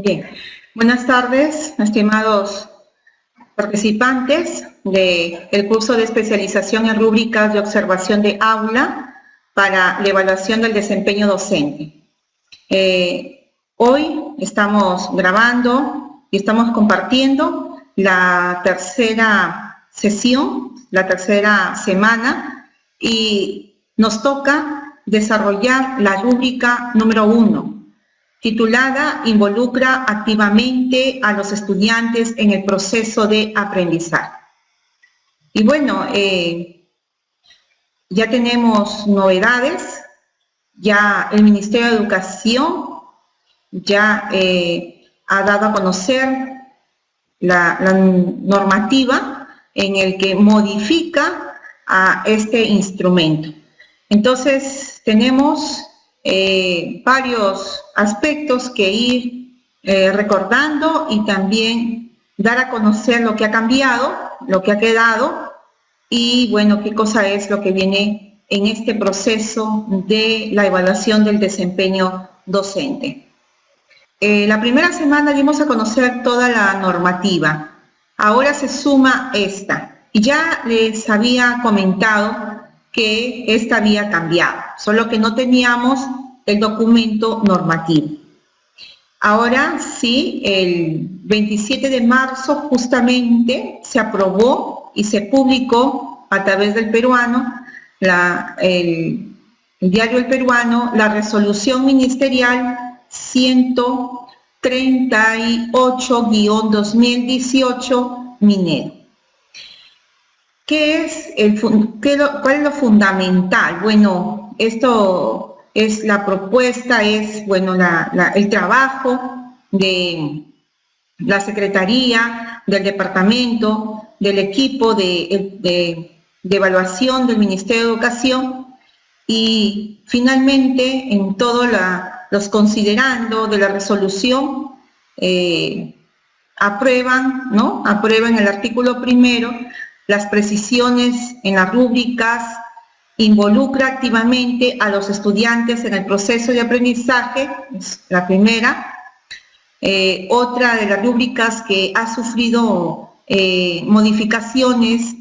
Bien, buenas tardes, estimados participantes del curso de especialización en rúbricas de observación de aula para la evaluación del desempeño docente. Hoy estamos grabando y estamos compartiendo la tercera sesión, la tercera semana, y nos toca desarrollar la rúbrica número 1, titulada Involucra activamente a los estudiantes en el proceso de aprendizaje. Y bueno, ya tenemos novedades, ya el Ministerio de Educación ya ha dado a conocer la normativa en el que modifica a este instrumento. Entonces, tenemos varios aspectos que ir recordando y también dar a conocer lo que ha cambiado, lo que ha quedado y, bueno, qué cosa es lo que viene en este proceso de la evaluación del desempeño docente. La primera semana dimos a conocer toda la normativa. Ahora se suma esta. Y ya les había comentado que esta había cambiado, solo que no teníamos el documento normativo. Ahora sí, el 27 de marzo justamente se aprobó y se publicó a través del peruano, el diario El Peruano, la resolución ministerial 138-2018 minero. ¿Cuál es lo fundamental? Bueno, esto es la propuesta, es bueno, el trabajo de la Secretaría, del Departamento, del equipo de evaluación del Ministerio de Educación y finalmente en todo los considerando de la resolución aprueban el artículo primero, las precisiones en las rúbricas, involucra activamente a los estudiantes en el proceso de aprendizaje, es la primera. Otra de las rúbricas que ha sufrido modificaciones,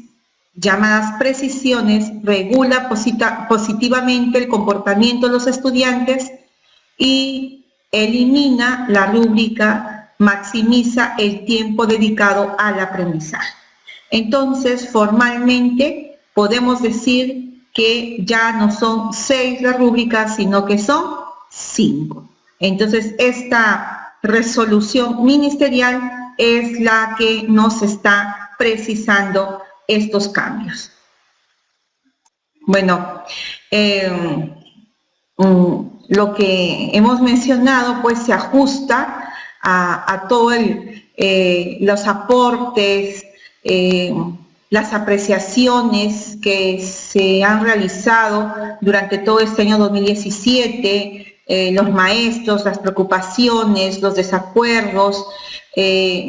llamadas precisiones, regula positivamente el comportamiento de los estudiantes y elimina la rúbrica, maximiza el tiempo dedicado al aprendizaje. Entonces, formalmente, podemos decir que ya no son 6 las rúbricas, sino que son 5. Entonces, esta resolución ministerial es la que nos está precisando estos cambios. Bueno, lo que hemos mencionado, pues, se ajusta a todos los aportes, las apreciaciones que se han realizado durante todo este año 2017, los maestros, las preocupaciones, los desacuerdos,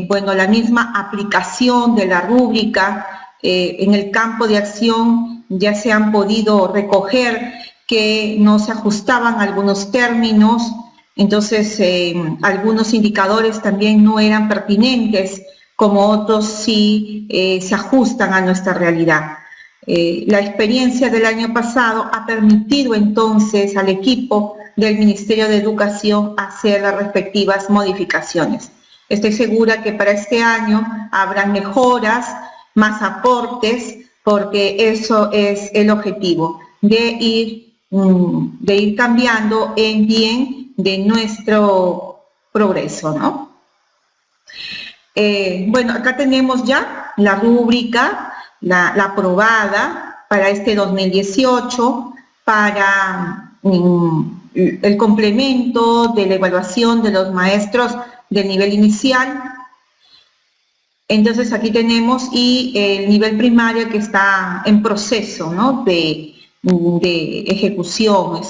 bueno, la misma aplicación de la rúbrica en el campo de acción ya se han podido recoger que no se ajustaban algunos términos, entonces algunos indicadores también no eran pertinentes, como otros sí se ajustan a nuestra realidad. La experiencia del año pasado ha permitido entonces al equipo del Ministerio de Educación hacer las respectivas modificaciones. Estoy segura que para este año habrá mejoras, más aportes, porque eso es el objetivo, de ir cambiando en bien de nuestro progreso, ¿no? Bueno, acá tenemos ya la rúbrica, la aprobada para este 2018, para el complemento de la evaluación de los maestros del nivel inicial. Entonces aquí tenemos y el nivel primario que está en proceso, ¿no?, de ejecución,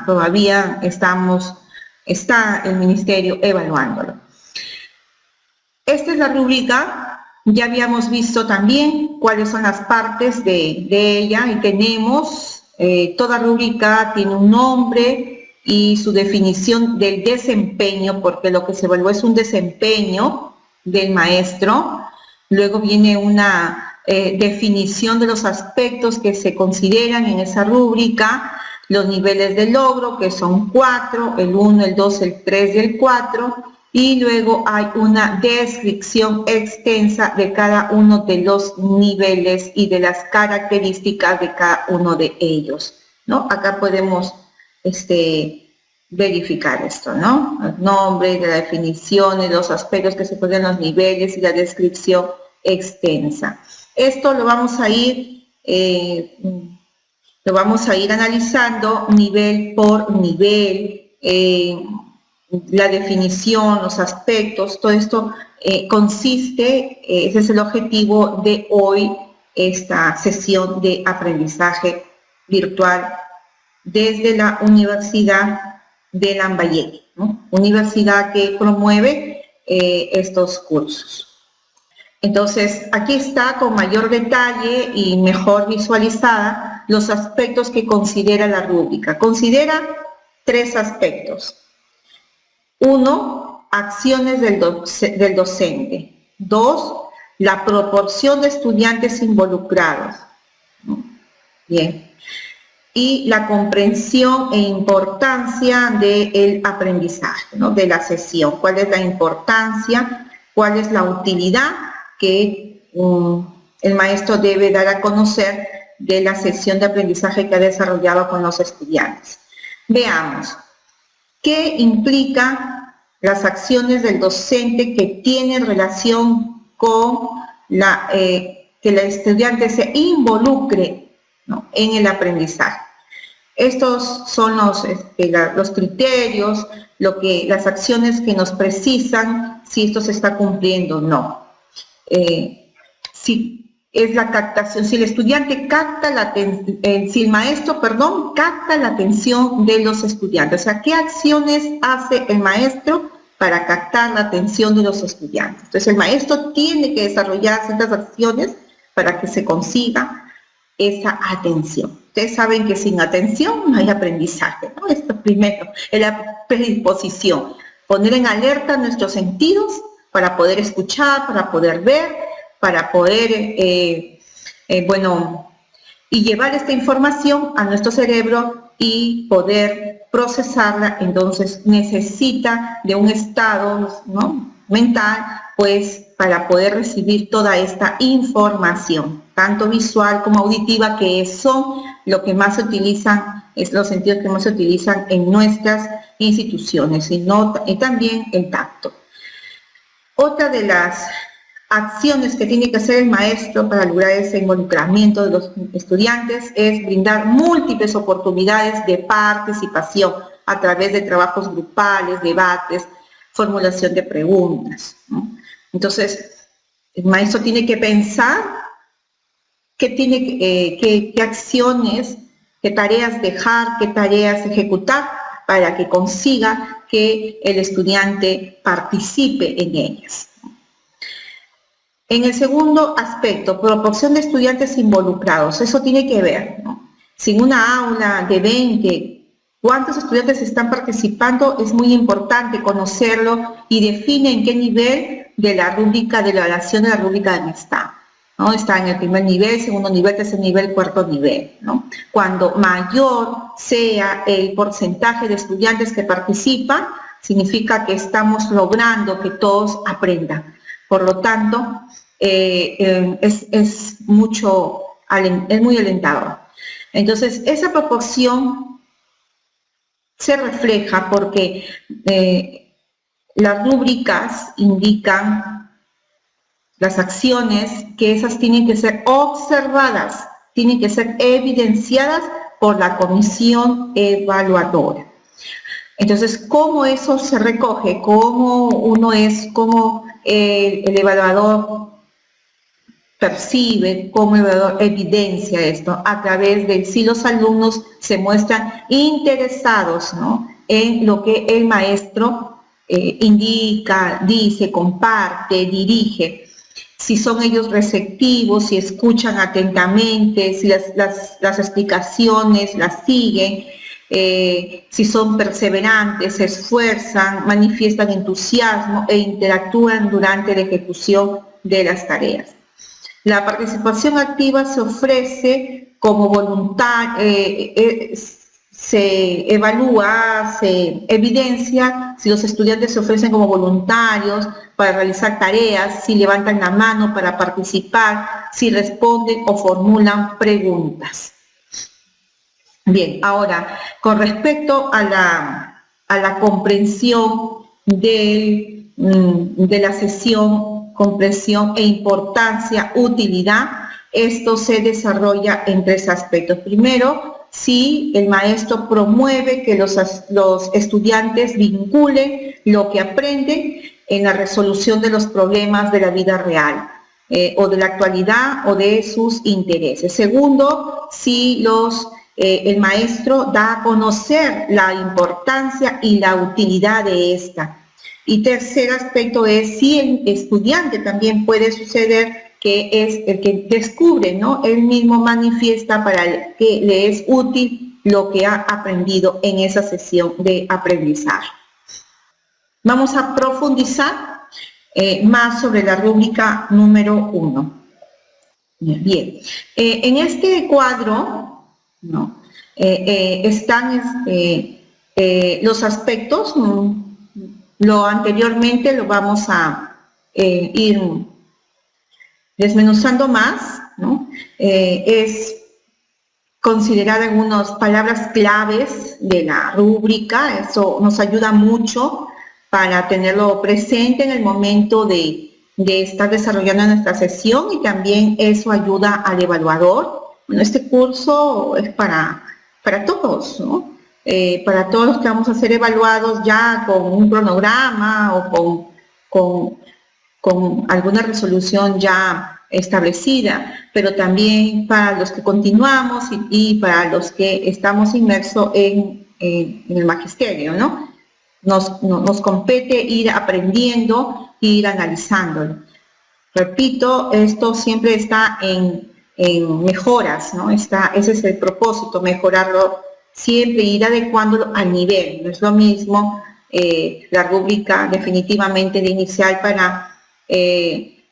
todavía está el ministerio evaluándolo. Esta es la rúbrica, ya habíamos visto también cuáles son las partes de ella y tenemos, toda rúbrica tiene un nombre, y su definición del desempeño, porque lo que se evalúa es un desempeño del maestro. Luego viene una definición de los aspectos que se consideran en esa rúbrica, los niveles de logro, que son 4, el 1, el 2, el 3 y el 4, y luego hay una descripción extensa de cada uno de los niveles y de las características de cada uno de ellos, ¿no? Acá podemos verificar esto, ¿no? El nombre, la definición, y los aspectos que se ponen en los niveles y la descripción extensa. Esto lo vamos a ir analizando nivel por nivel, la definición, los aspectos, todo esto consiste, ese es el objetivo de hoy, esta sesión de aprendizaje virtual desde la Universidad de Lambayeque, ¿no? Universidad que promueve estos cursos. Entonces, aquí está con mayor detalle y mejor visualizada los aspectos que considera la rúbrica. Considera 3 aspectos. 1, acciones del docente. 2, la proporción de estudiantes involucrados. Bien. Y la comprensión e importancia del aprendizaje, ¿no? De la sesión. ¿Cuál es la importancia? ¿Cuál es la utilidad que el maestro debe dar a conocer de la sesión de aprendizaje que ha desarrollado con los estudiantes? Veamos, ¿qué implica las acciones del docente que tienen relación con que el estudiante se involucre, ¿no?, en el aprendizaje? Estos son los criterios, las acciones que nos precisan si esto se está cumpliendo o no. Si es la captación, si el estudiante capta si el maestro, capta la atención de los estudiantes. O sea, ¿qué acciones hace el maestro para captar la atención de los estudiantes? Entonces, el maestro tiene que desarrollar ciertas acciones para que se consiga esa atención. Ustedes saben que sin atención no hay aprendizaje, ¿no? Esto primero, es la predisposición. Poner en alerta nuestros sentidos para poder escuchar, para poder ver, para poder, y llevar esta información a nuestro cerebro y poder procesarla. Entonces necesita de un estado, ¿no?, mental, pues, para poder recibir toda esta información, tanto visual como auditiva, que son lo que más se utilizan, es los sentidos que más se utilizan en nuestras instituciones, y también el tacto. Otra de las acciones que tiene que hacer el maestro para lograr ese involucramiento de los estudiantes es brindar múltiples oportunidades de participación a través de trabajos grupales, debates, formulación de preguntas, ¿no? Entonces, el maestro tiene que pensar qué acciones, qué tareas dejar, qué tareas ejecutar para que consiga que el estudiante participe en ellas. En el segundo aspecto, proporción de estudiantes involucrados, eso tiene que ver, ¿no? Si en una aula de 20, ¿cuántos estudiantes están participando? Es muy importante conocerlo y define en qué nivel de la rúbrica de evaluación de la rúbrica está, ¿no? Está en el primer nivel, segundo nivel, tercer nivel, cuarto nivel, ¿no? Cuando mayor sea el porcentaje de estudiantes que participan, significa que estamos logrando que todos aprendan. Por lo tanto, es muy alentador. Entonces, esa proporción se refleja porque las rúbricas indican las acciones, que esas tienen que ser observadas, tienen que ser evidenciadas por la comisión evaluadora. Entonces, ¿cómo eso se recoge? ¿Cómo el evaluador percibe, cómo el evaluador evidencia esto? A través de si los alumnos se muestran interesados, ¿no?, en lo que el maestro indica, dice, comparte, dirige. Si son ellos receptivos, si escuchan atentamente, si las explicaciones las siguen, si son perseverantes, se esfuerzan, manifiestan entusiasmo e interactúan durante la ejecución de las tareas. La participación activa se ofrece como voluntad, se evalúa, se evidencia si los estudiantes se ofrecen como voluntarios para realizar tareas, si levantan la mano para participar, si responden o formulan preguntas. Bien, ahora, con respecto a la comprensión de la sesión, comprensión e importancia, utilidad, esto se desarrolla en 3 aspectos. Primero, si el maestro promueve que los estudiantes vinculen lo que aprenden en la resolución de los problemas de la vida real, o de la actualidad o de sus intereses. Segundo, si el maestro da a conocer la importancia y la utilidad de esta. Y tercer aspecto es si el estudiante también puede suceder que es el que descubre, ¿no? Él mismo manifiesta para que le es útil lo que ha aprendido en esa sesión de aprendizaje. Vamos a profundizar más sobre la rúbrica número 1. Bien, en este cuadro, ¿no? Están los aspectos, lo anteriormente lo vamos a ir desmenuzando más, ¿no? Es considerar algunas palabras claves de la rúbrica, eso nos ayuda mucho para tenerlo presente en el momento de estar desarrollando nuestra sesión, y también eso ayuda al evaluador. Bueno, este curso es para todos, ¿no? Para todos los que vamos a ser evaluados ya con un cronograma o con alguna resolución ya establecida, pero también para los que continuamos y para los que estamos inmersos en el magisterio, ¿no? Nos compete ir aprendiendo e ir analizándolo. Repito, esto siempre está en mejoras, ¿no? Ese es el propósito, mejorarlo siempre, ir adecuándolo al nivel. No es lo mismo la rúbrica definitivamente de inicial para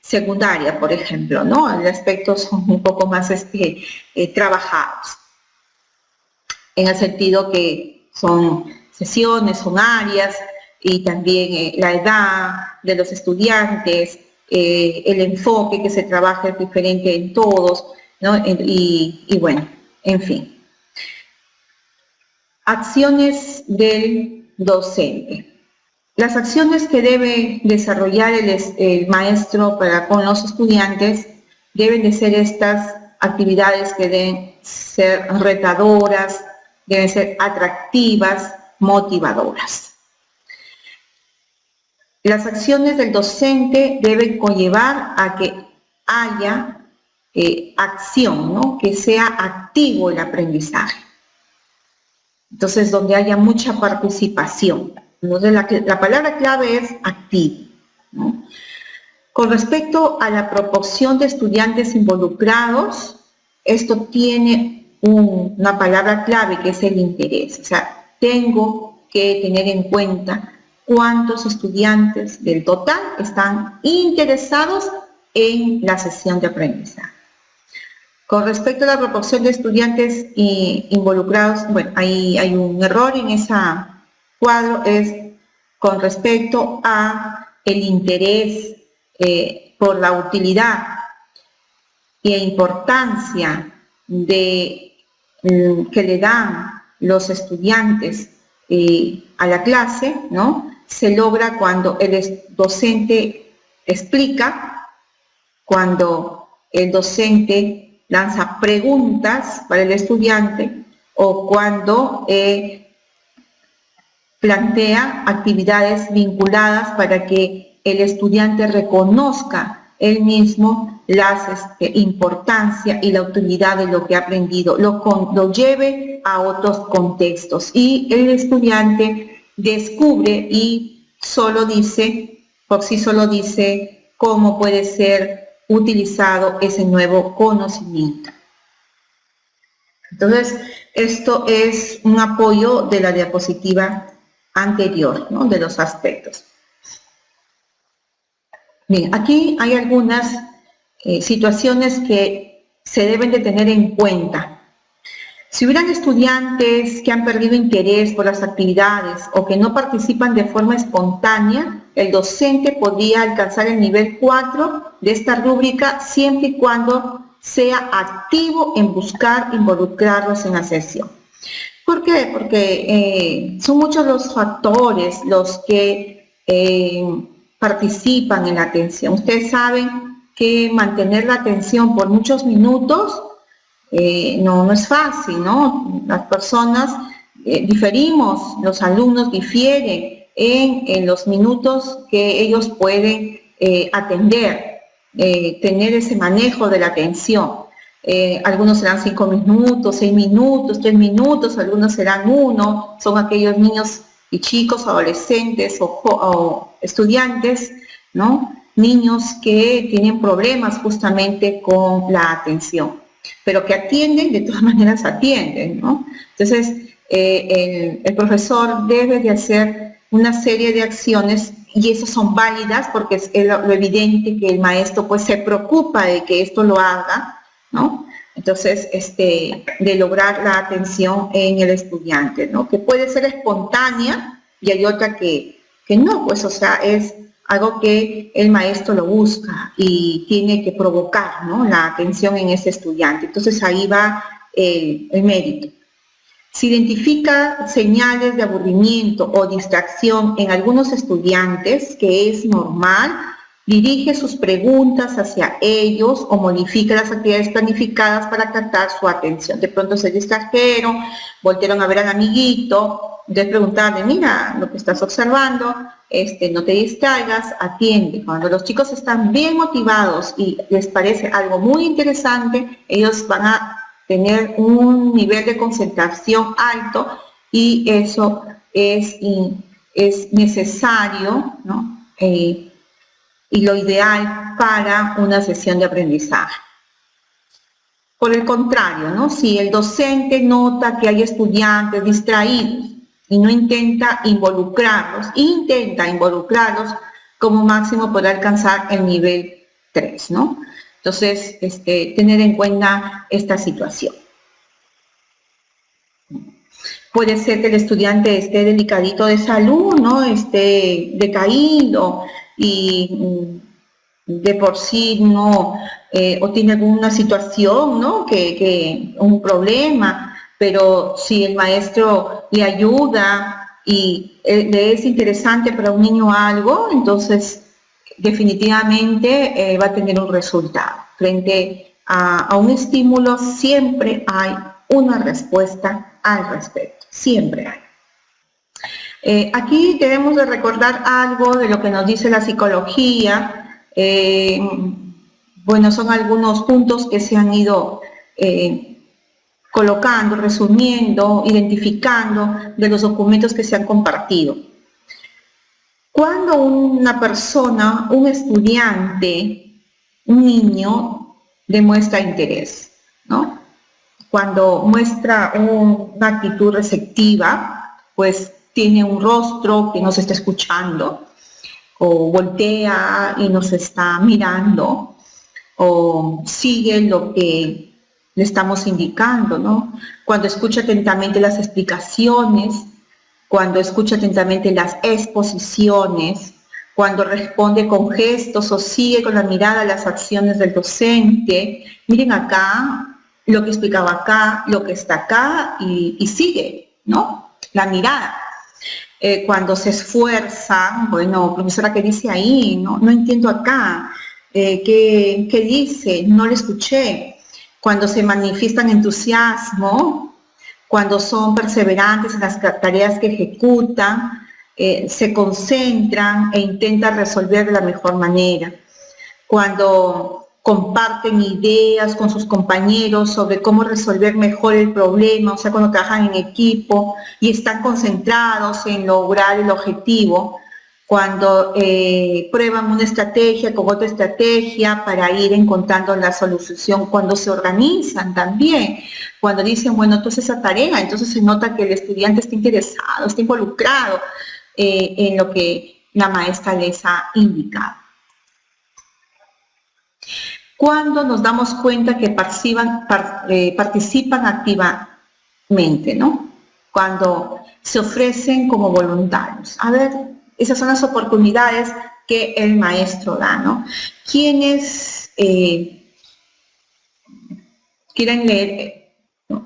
secundaria, por ejemplo, ¿no? Los aspectos son un poco más trabajados, en el sentido que son sesiones, son áreas, y también la edad de los estudiantes, el enfoque que se trabaja es diferente en todos, ¿no? Y bueno, en fin. Acciones del docente. Las acciones que debe desarrollar el maestro con los estudiantes deben de ser estas actividades que deben ser retadoras, deben ser atractivas, motivadoras. Las acciones del docente deben conllevar a que haya acción, ¿no? Que sea activo el aprendizaje. Entonces, donde haya mucha participación. Entonces, la palabra clave es activo, ¿no? Con respecto a la proporción de estudiantes involucrados, esto tiene una palabra clave que es el interés. O sea, tengo que tener en cuenta cuántos estudiantes del total están interesados en la sesión de aprendizaje. Con respecto a la proporción de estudiantes involucrados, bueno, ahí hay un error en ese cuadro, es con respecto a el interés por la utilidad y importancia que le dan los estudiantes a la clase, ¿no? Se logra cuando el docente explica, cuando el docente lanza preguntas para el estudiante, o cuando plantea actividades vinculadas para que el estudiante reconozca él mismo la importancia y la utilidad de lo que ha aprendido, lo lleve a otros contextos, y el estudiante descubre y por sí solo dice cómo puede ser utilizado ese nuevo conocimiento. Entonces, esto es un apoyo de la diapositiva anterior, ¿no? De los aspectos. Bien, aquí hay algunas situaciones que se deben de tener en cuenta. Si hubieran estudiantes que han perdido interés por las actividades o que no participan de forma espontánea, el docente podría alcanzar el nivel 4 de esta rúbrica siempre y cuando sea activo en buscar involucrarlos en la sesión. ¿Por qué? Porque son muchos los factores los que participan en la atención. Ustedes saben que mantener la atención por muchos minutos no es fácil, ¿no? Las personas diferimos, los alumnos difieren en los minutos que ellos pueden atender, tener ese manejo de la atención. Algunos serán 5 minutos, 6 minutos, 3 minutos, algunos serán 1, son aquellos niños y chicos, adolescentes o estudiantes, ¿no? Niños que tienen problemas justamente con la atención, pero que atienden, de todas maneras atienden, ¿no? Entonces, el profesor debe de hacer una serie de acciones y esas son válidas porque es lo evidente que el maestro pues se preocupa de que esto lo haga, ¿no? Entonces, de lograr la atención en el estudiante, ¿no? Que puede ser espontánea y hay otra que no, pues, o sea, es algo que el maestro lo busca y tiene que provocar, ¿no? La atención en ese estudiante. Entonces, ahí va el mérito. Si identifica señales de aburrimiento o distracción en algunos estudiantes, que es normal, dirige sus preguntas hacia ellos o modifica las actividades planificadas para captar su atención. De pronto se distrajeron, voltearon a ver al amiguito, entonces preguntarle, mira, lo que estás observando, no te distraigas, atiende. Cuando los chicos están bien motivados y les parece algo muy interesante, ellos van a tener un nivel de concentración alto y eso es necesario, ¿no? Y lo ideal para una sesión de aprendizaje. Por el contrario, ¿no? Si el docente nota que hay estudiantes distraídos y no intenta involucrarlos, como máximo podrá alcanzar el nivel 3, ¿no? Entonces, tener en cuenta esta situación. Puede ser que el estudiante esté delicadito de salud, ¿no? Esté decaído y de por sí no, o tiene alguna situación, ¿no? Un problema, pero si el maestro le ayuda y le es interesante para un niño algo, entonces definitivamente va a tener un resultado. Frente a un estímulo siempre hay una respuesta al respecto, siempre hay. Aquí debemos de recordar algo de lo que nos dice la psicología. Bueno, son algunos puntos que se han ido colocando, resumiendo, identificando de los documentos que se han compartido. Cuando una persona, un estudiante, un niño, demuestra interés, ¿no? Cuando muestra una actitud receptiva, pues tiene un rostro que nos está escuchando, o voltea y nos está mirando, o sigue lo que le estamos indicando, ¿no? Cuando escucha atentamente las explicaciones, cuando escucha atentamente las exposiciones, cuando responde con gestos o sigue con la mirada las acciones del docente. Miren acá, lo que explicaba acá, lo que está acá y sigue, ¿no? La mirada. Cuando se esfuerza, bueno, profesora, ¿qué dice ahí? No entiendo acá. ¿Qué dice? No lo escuché. Cuando se manifiestan entusiasmo, cuando son perseverantes en las tareas que ejecutan, se concentran e intentan resolver de la mejor manera. Cuando comparten ideas con sus compañeros sobre cómo resolver mejor el problema, o sea, cuando trabajan en equipo y están concentrados en lograr el objetivo. cuando prueban una estrategia con otra estrategia para ir encontrando la solución, cuando se organizan también, cuando dicen, bueno, entonces esa tarea, entonces se nota que el estudiante está interesado, está involucrado en lo que la maestra les ha indicado. Cuando nos damos cuenta que participan activamente, ¿no? Cuando se ofrecen como voluntarios. A ver, esas son las oportunidades que el maestro da, ¿no? Quienes quieren leer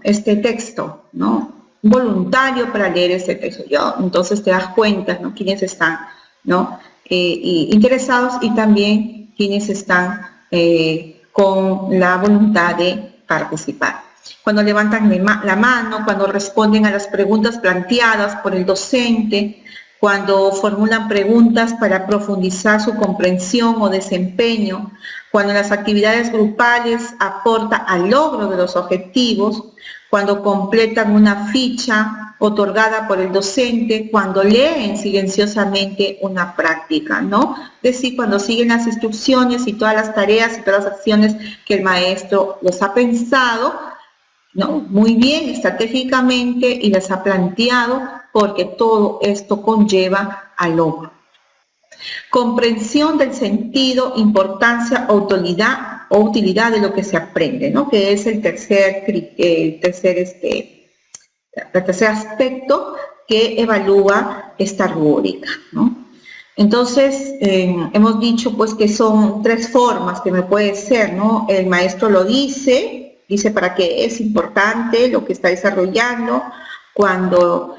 este texto, ¿no? Voluntario para leer este texto. Entonces te das cuenta, ¿no? Quienes están, ¿no? Interesados y también quienes están con la voluntad de participar. Cuando levantan la mano, cuando responden a las preguntas planteadas por el docente, cuando formulan preguntas para profundizar su comprensión o desempeño, cuando las actividades grupales aportan al logro de los objetivos, cuando completan una ficha otorgada por el docente, cuando leen silenciosamente una práctica, ¿no? Es decir, cuando siguen las instrucciones y todas las tareas y todas las acciones que el maestro les ha pensado, ¿no? Muy bien, estratégicamente, y les ha planteado, porque todo esto conlleva al logro. Comprensión del sentido, importancia o utilidad de lo que se aprende, ¿no? Que es el tercer aspecto que evalúa esta rúbrica, ¿no? Entonces, hemos dicho pues que son tres formas que me puede ser, ¿no? El maestro lo dice para qué es importante lo que está desarrollando, cuando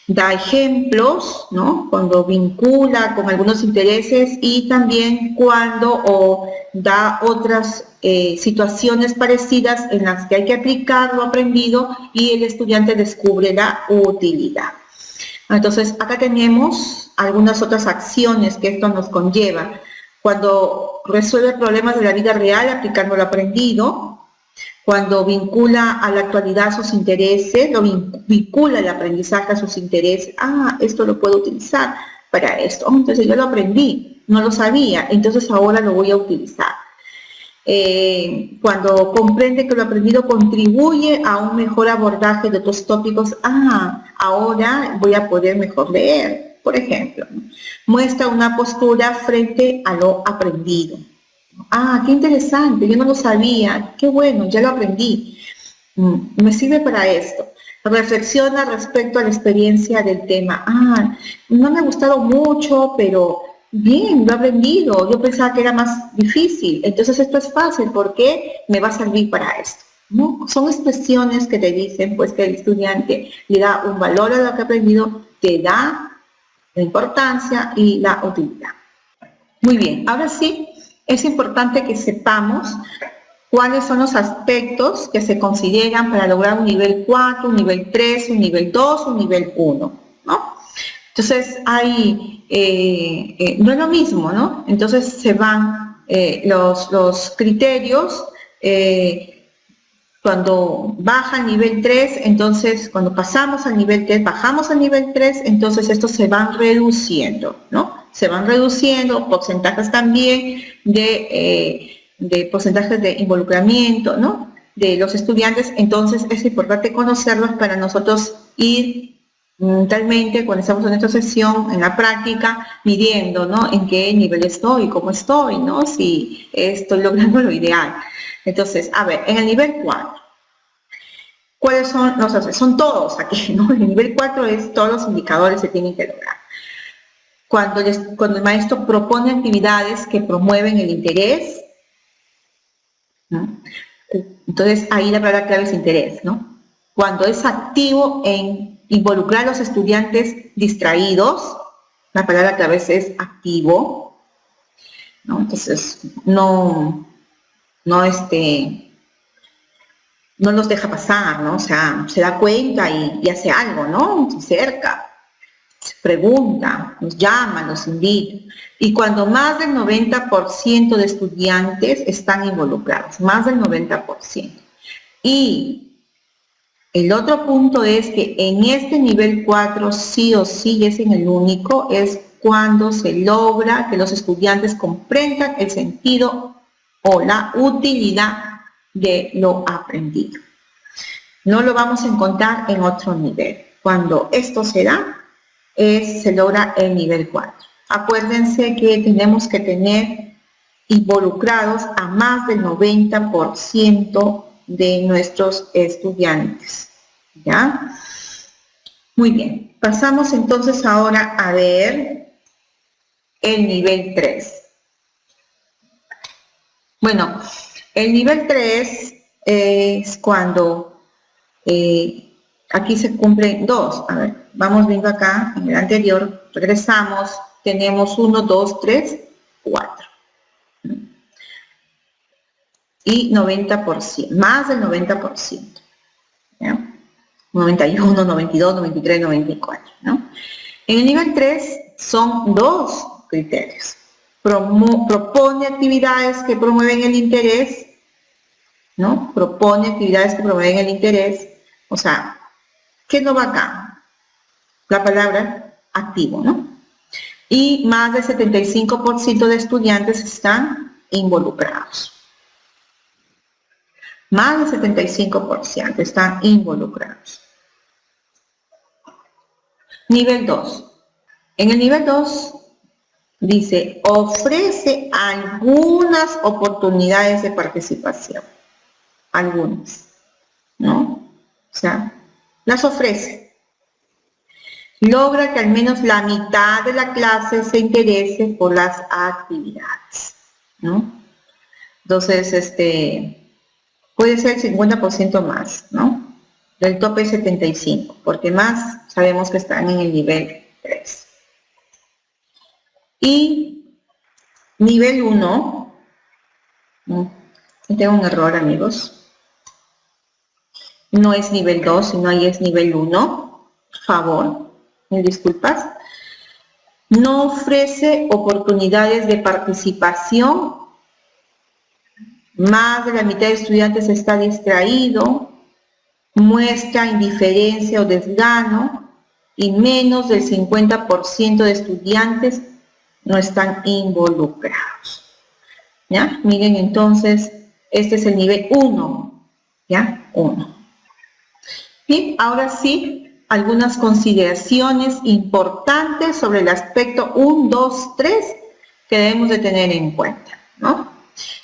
da ejemplos, ¿no? Cuando vincula con algunos intereses y también cuando da otras situaciones parecidas en las que hay que aplicar lo aprendido y el estudiante descubre la utilidad. Entonces, acá tenemos algunas otras acciones que esto nos conlleva. Cuando resuelve problemas de la vida real aplicando lo aprendido, cuando vincula a la actualidad sus intereses, lo vincula el aprendizaje a sus intereses. Esto lo puedo utilizar para esto. Entonces yo lo aprendí, no lo sabía, entonces ahora lo voy a utilizar. Cuando comprende que lo aprendido contribuye a un mejor abordaje de otros tópicos, ahora voy a poder mejor leer, por ejemplo. Muestra una postura frente a lo aprendido. Qué interesante, yo no lo sabía, qué bueno, ya lo aprendí, me sirve para esto. Reflexiona respecto a la experiencia del tema. No me ha gustado mucho, pero bien, lo he aprendido, yo pensaba que era más difícil, entonces esto es fácil porque me va a servir para esto, ¿no? Son expresiones que te dicen pues que el estudiante le da un valor a lo que ha aprendido, te da la importancia y la utilidad. Muy bien, ahora sí, es importante que sepamos cuáles son los aspectos que se consideran para lograr un nivel 4, un nivel 3, un nivel 2, un nivel 1, ¿no? Entonces, no es lo mismo, ¿no? Entonces, se van los criterios, cuando baja al nivel 3, entonces, cuando pasamos al nivel 3, bajamos al nivel 3, entonces estos se van reduciendo, ¿no? Se van reduciendo, porcentajes también de porcentajes de involucramiento, ¿no? De los estudiantes, entonces es importante conocerlos para nosotros ir mentalmente, cuando estamos en esta sesión, en la práctica, midiendo, ¿no? En qué nivel estoy, cómo estoy, ¿no? Si estoy logrando lo ideal. Entonces, a ver, en el nivel 4, ¿cuáles son los aspectos? Son todos aquí, ¿no? El nivel 4 es todos los indicadores que tienen que lograr. Cuando el maestro propone actividades que promueven el interés, ¿no? Entonces ahí la palabra clave es interés, ¿no? Cuando es activo en involucrar a los estudiantes distraídos, la palabra clave es activo, ¿no? Entonces no los deja pasar, ¿no? O sea, se da cuenta y hace algo, ¿no? Se acerca, se pregunta, nos llama, nos invita. Y cuando más del 90% de estudiantes están involucrados, más del 90%. Y El otro punto es que en este nivel 4 sí o sí, y es en el único, es cuando se logra que los estudiantes comprendan el sentido o la utilidad de lo aprendido. No lo vamos a encontrar en otro nivel. Cuando esto se da, se logra el nivel 4. Acuérdense que tenemos que tener involucrados a más del 90% de nuestros estudiantes, ¿ya? Muy bien, pasamos entonces ahora a ver el nivel 3. Bueno, el nivel 3 es cuando aquí se cumplen dos. A ver, vamos viendo acá, en el anterior, regresamos, tenemos 1, 2, 3, 4. Y 90%, más del 90%, ¿ya? 91, 92, 93, 94, ¿no? En el nivel 3 son dos criterios. Propone actividades que promueven el interés, ¿no? Propone actividades que promueven el interés. O sea, ¿qué no va acá? La palabra activo, ¿no? Y más del 75% de estudiantes están involucrados. Más del 75% están involucrados. Nivel 2. En el nivel 2 dice, ofrece algunas oportunidades de participación. Algunas, ¿no? O sea, las ofrece. Logra que al menos la mitad de la clase se interese por las actividades, ¿no? Entonces, puede ser el 50% más, ¿no? Del tope 75, porque más sabemos que están en el nivel 3. Y nivel 1, tengo un error, amigos. No es nivel 2, sino ahí es nivel 1. Por favor, me disculpas. No ofrece oportunidades de participación. Más de la mitad de estudiantes está distraído. Muestra indiferencia o desgano. Y menos del 50% de estudiantes no están involucrados. ¿Ya? Miren, entonces, este es el nivel 1, ¿ya? 1. Bien, ahora sí, algunas consideraciones importantes sobre el aspecto 1, 2, 3 que debemos de tener en cuenta, ¿no?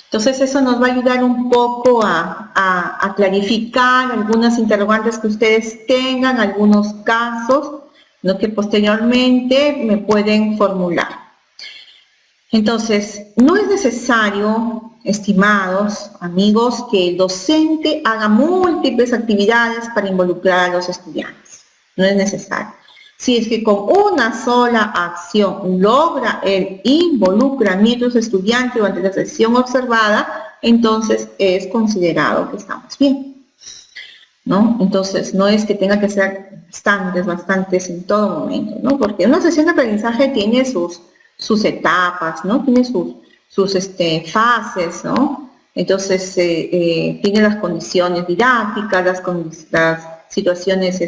Entonces, eso nos va a ayudar un poco a clarificar algunas interrogantes que ustedes tengan, algunos casos, ¿no? Que posteriormente me pueden formular. Entonces, no es necesario, estimados amigos, que el docente haga múltiples actividades para involucrar a los estudiantes. No es necesario. Si es que con una sola acción logra el involucramiento de los estudiantes durante la sesión observada, entonces es considerado que estamos bien, ¿no? Entonces, no es que tenga que ser bastantes en todo momento, ¿no? Porque una sesión de aprendizaje tiene sus etapas, ¿no? Tiene sus fases, ¿no? Entonces, tiene las condiciones didácticas, las situaciones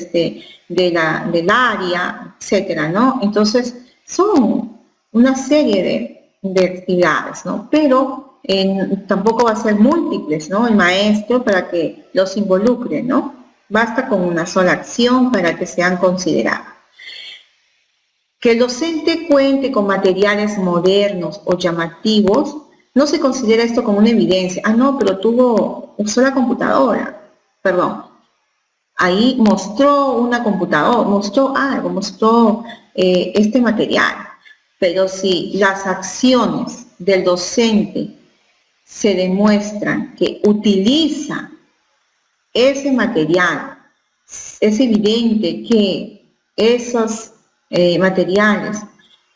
del área, etcétera, ¿no? Entonces, son una serie de actividades, ¿no? Pero tampoco va a ser múltiples, ¿no? El maestro para que los involucre, ¿no? Basta con una sola acción para que sean consideradas. Que el docente cuente con materiales modernos o llamativos, no se considera esto como una evidencia. Ah, no, pero usó la computadora. Perdón. Ahí mostró una computadora, mostró algo, mostró este material. Pero si las acciones del docente se demuestran que utiliza ese material, es evidente que esos materiales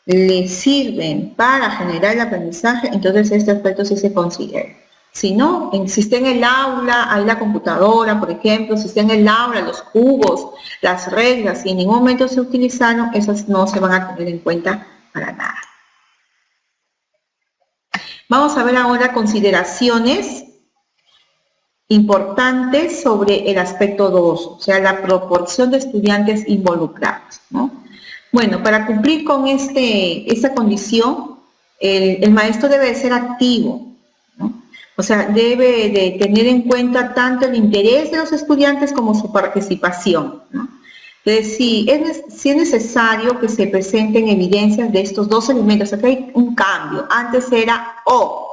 le sirven para generar el aprendizaje, entonces este aspecto sí se considera. Si no, si está en el aula, hay la computadora, por ejemplo, si está en el aula, los cubos, las reglas, si en ningún momento se utilizaron, esas no se van a tener en cuenta para nada. Vamos a ver ahora consideraciones importantes sobre el aspecto 2, o sea, la proporción de estudiantes involucrados, ¿no? Bueno, para cumplir con esta condición, el maestro debe de ser activo, ¿no? O sea, debe de tener en cuenta tanto el interés de los estudiantes como su participación, ¿no? Entonces, si es necesario que se presenten evidencias de estos dos elementos, acá hay un cambio, antes era o,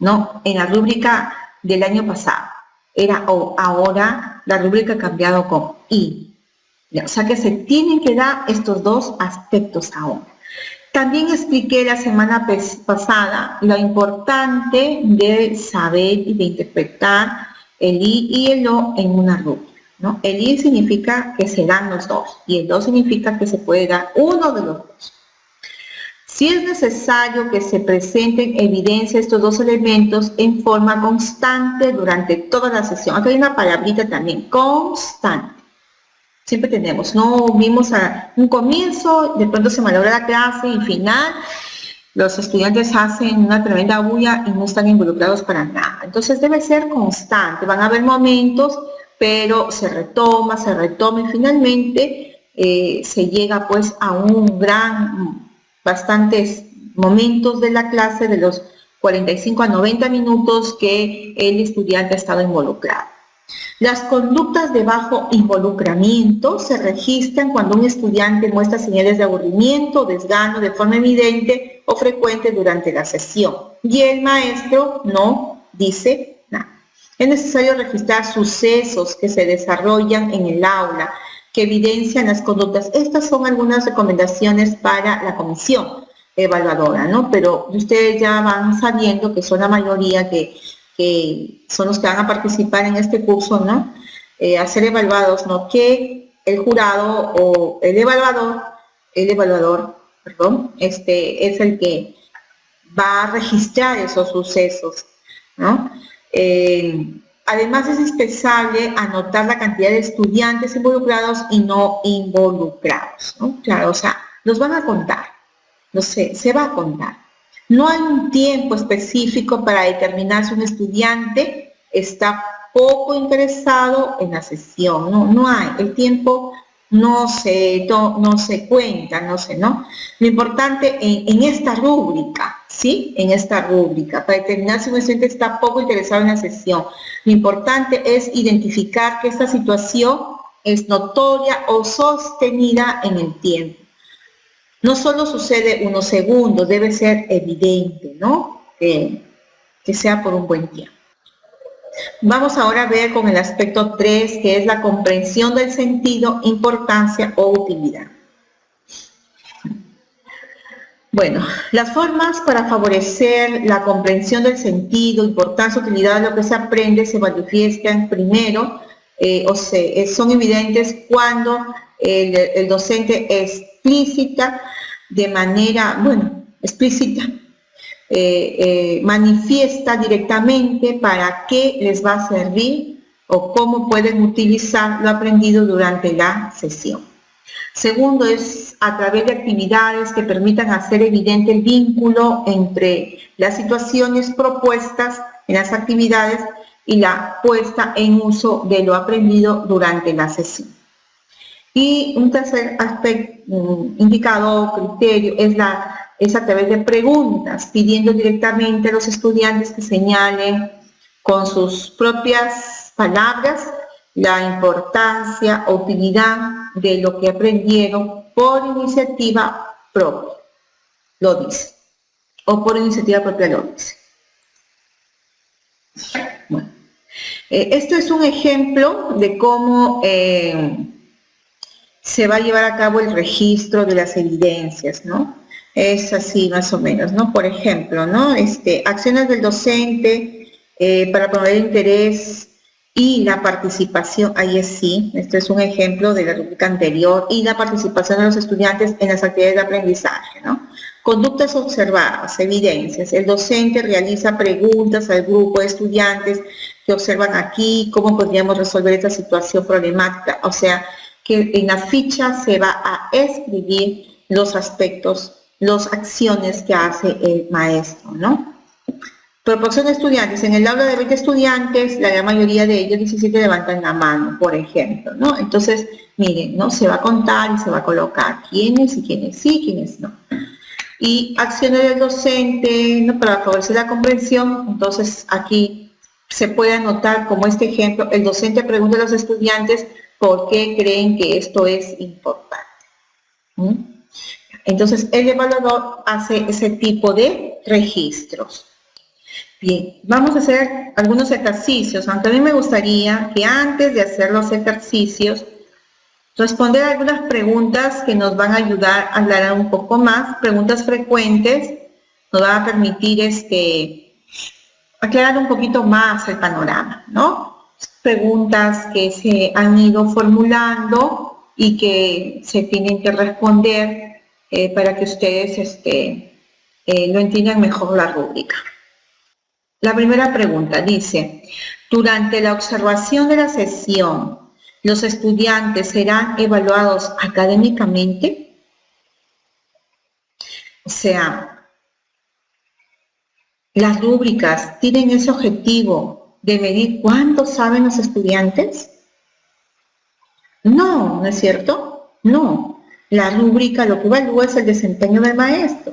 ¿no? En la rúbrica del año pasado era o, ahora la rúbrica ha cambiado con y. O sea que se tienen que dar estos dos aspectos ahora. También expliqué la semana pasada lo importante de saber y de interpretar el I y el O en una rúbrica, ¿no? El I significa que se dan los dos y el O significa que se puede dar uno de los dos. Si es necesario que se presenten evidencia estos dos elementos en forma constante durante toda la sesión. Acá hay una palabrita también, constante. Siempre tenemos, no vimos a un comienzo, de pronto se malogra la clase y final los estudiantes hacen una tremenda bulla y no están involucrados para nada. Entonces debe ser constante, van a haber momentos, pero se retoma y finalmente se llega pues a bastantes momentos de la clase, de los 45 a 90 minutos que el estudiante ha estado involucrado. Las conductas de bajo involucramiento se registran cuando un estudiante muestra señales de aburrimiento o desgano de forma evidente o frecuente durante la sesión y el maestro no dice nada. Es necesario registrar sucesos que se desarrollan en el aula, que evidencian las conductas. Estas son algunas recomendaciones para la comisión evaluadora, ¿no? Pero ustedes ya van sabiendo que son la mayoría que son los que van a participar en este curso, ¿no? A ser evaluados, ¿no? Que el jurado o el evaluador, perdón, es el que va a registrar esos sucesos, ¿no? Además es indispensable anotar la cantidad de estudiantes involucrados y no involucrados, ¿no? Claro, o sea, los van a contar, no sé, se va a contar. No hay un tiempo específico para determinar si un estudiante está poco interesado en la sesión, no hay, el tiempo no se cuenta, ¿no? Lo importante en esta rúbrica, ¿sí? En esta rúbrica, para determinar si un estudiante está poco interesado en la sesión, lo importante es identificar que esta situación es notoria o sostenida en el tiempo. No solo sucede unos segundos, debe ser evidente, ¿no? Que sea por un buen tiempo. Vamos ahora a ver con el aspecto 3, que es la comprensión del sentido, importancia o utilidad. Bueno, las formas para favorecer la comprensión del sentido, importancia, utilidad de lo que se aprende se manifiestan primero, son evidentes cuando el docente explícita manifiesta directamente para qué les va a servir o cómo pueden utilizar lo aprendido durante la sesión. Segundo, es a través de actividades que permitan hacer evidente el vínculo entre las situaciones propuestas en las actividades y la puesta en uso de lo aprendido durante la sesión. Y un tercer aspecto, indicador, criterio, es a través de preguntas, pidiendo directamente a los estudiantes que señalen con sus propias palabras la importancia o utilidad de lo que aprendieron por iniciativa propia, lo dice, o por iniciativa propia lo dice. Bueno, esto es un ejemplo de cómo se va a llevar a cabo el registro de las evidencias, ¿no? Es así más o menos, ¿no? Por ejemplo, ¿no? Acciones del docente para promover el interés y la participación, ahí sí, este es un ejemplo de la rúbrica anterior, y la participación de los estudiantes en las actividades de aprendizaje, ¿no? Conductas observadas, evidencias. El docente realiza preguntas al grupo de estudiantes que observan aquí, cómo podríamos resolver esta situación problemática, o sea, que en la ficha se va a escribir los aspectos, las acciones que hace el maestro, ¿no? Proporción de estudiantes. En el aula de 20 estudiantes, la gran mayoría de ellos, 17, levantan la mano, por ejemplo, ¿no? Entonces, miren, ¿no? Se va a contar y se va a colocar quiénes y quiénes sí, quiénes no. Y acciones del docente, ¿no? Para favorecer la comprensión, entonces aquí se puede anotar como este ejemplo, el docente pregunta a los estudiantes por qué creen que esto es importante. ¿Mm? Entonces, el evaluador hace ese tipo de registros. Bien, vamos a hacer algunos ejercicios, aunque a mí me gustaría que antes de hacer los ejercicios, responder algunas preguntas que nos van a ayudar a aclarar un poco más, preguntas frecuentes, nos van a permitir aclarar un poquito más el panorama, ¿no? Preguntas que se han ido formulando y que se tienen que responder para que ustedes lo entiendan mejor la rúbrica. La primera pregunta dice, durante la observación de la sesión, ¿los estudiantes serán evaluados académicamente? O sea, las rúbricas tienen ese objetivo de medir cuánto saben los estudiantes. No, ¿no es cierto? No. La rúbrica lo que evalúa es el desempeño del maestro.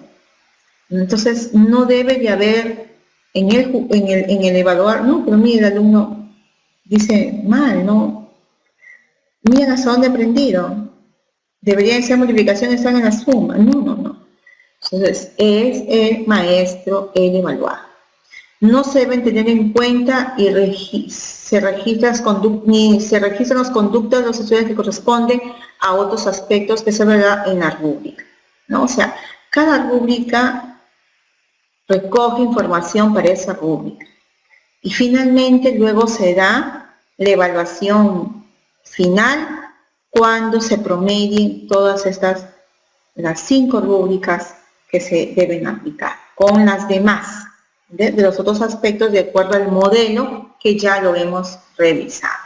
Entonces, no debe de haber en el evaluar, no, pero mira, el alumno dice mal, ¿no? Miren hasta dónde he aprendido. Deberían ser multiplicaciones, están en la suma. No, no, no. Entonces, es el maestro el evaluado. No se deben tener en cuenta y se registran los conductos de los estudiantes que corresponden a otros aspectos que se verá en la rúbrica, ¿no? O sea, cada rúbrica recoge información para esa rúbrica. Y finalmente, luego se da la evaluación final cuando se promedien todas las 5 rúbricas que se deben aplicar, con las demás, de los otros aspectos de acuerdo al modelo que ya lo hemos revisado.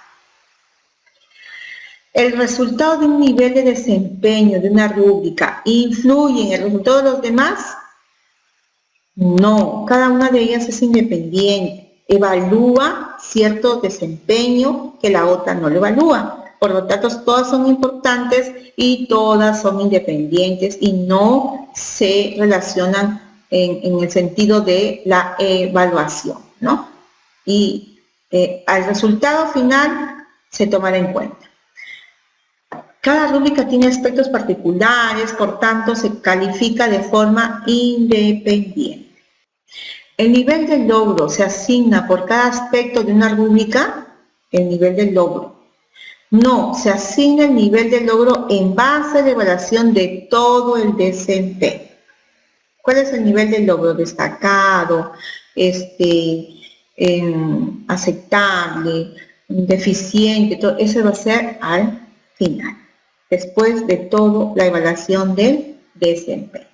¿El resultado de un nivel de desempeño de una rúbrica influye en el resultado de los demás? No, cada una de ellas es independiente, evalúa cierto desempeño que la otra no lo evalúa. Por lo tanto, todas son importantes y todas son independientes y no se relacionan en el sentido de la evaluación, ¿no? Y al resultado final se tomará en cuenta. Cada rúbrica tiene aspectos particulares, por tanto, se califica de forma independiente. El nivel del logro se asigna por cada aspecto de una rúbrica, el nivel del logro. No, se asigna el nivel del logro en base a la evaluación de todo el desempeño. ¿Cuál es el nivel del logro? Destacado, aceptable, deficiente, todo eso va a ser al final, después de toda la evaluación del desempeño.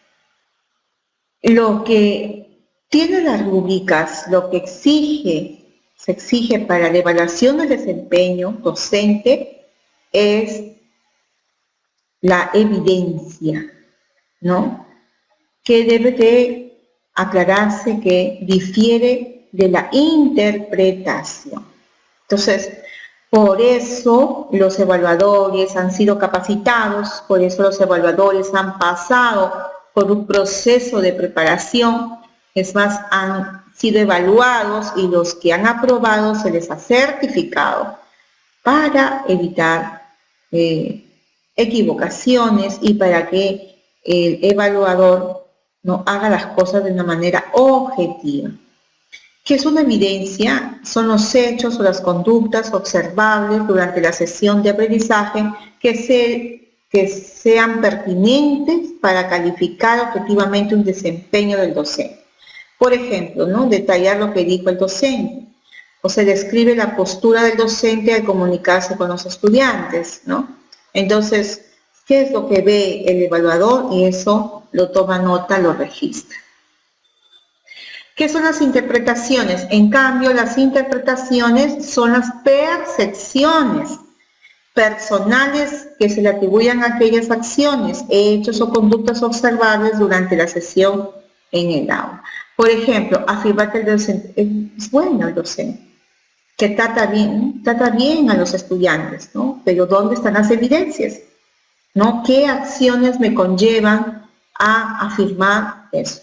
Lo que tiene las rúbricas, lo que se exige para la evaluación del desempeño docente es la evidencia, ¿no? Que debe de aclararse que difiere de la interpretación. Entonces, por eso los evaluadores han sido capacitados, por eso los evaluadores han pasado por un proceso de preparación, es más, han sido evaluados y los que han aprobado se les ha certificado para evitar equivocaciones y para que el evaluador no haga las cosas de una manera objetiva. ¿Qué es una evidencia? Son los hechos o las conductas observables durante la sesión de aprendizaje que sean pertinentes para calificar objetivamente un desempeño del docente. Por ejemplo, ¿no? Detallar lo que dijo el docente, o se describe la postura del docente al comunicarse con los estudiantes, ¿no? Entonces, ¿qué es lo que ve el evaluador? Y eso lo toma nota, lo registra. ¿Qué son las interpretaciones? En cambio, las interpretaciones son las percepciones personales que se le atribuyen a aquellas acciones, hechos o conductas observables durante la sesión en el aula. Por ejemplo, afirmar que el docente es bueno, el docente, que trata bien a los estudiantes, ¿no? Pero ¿dónde están las evidencias? ¿No? ¿Qué acciones me conllevan a afirmar eso?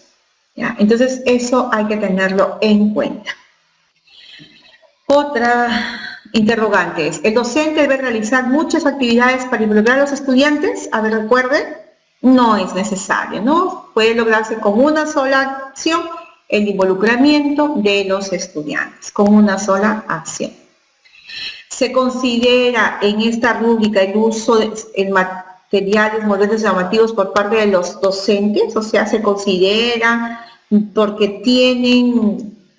¿Ya? Entonces, eso hay que tenerlo en cuenta. Otra interrogante es, ¿el docente debe realizar muchas actividades para involucrar a los estudiantes? A ver, recuerden, no es necesario, ¿no? Puede lograrse con una sola acción el involucramiento de los estudiantes, con una sola acción. Se considera en esta rúbrica el uso de materiales, modelos llamativos por parte de los docentes, o sea, se considera porque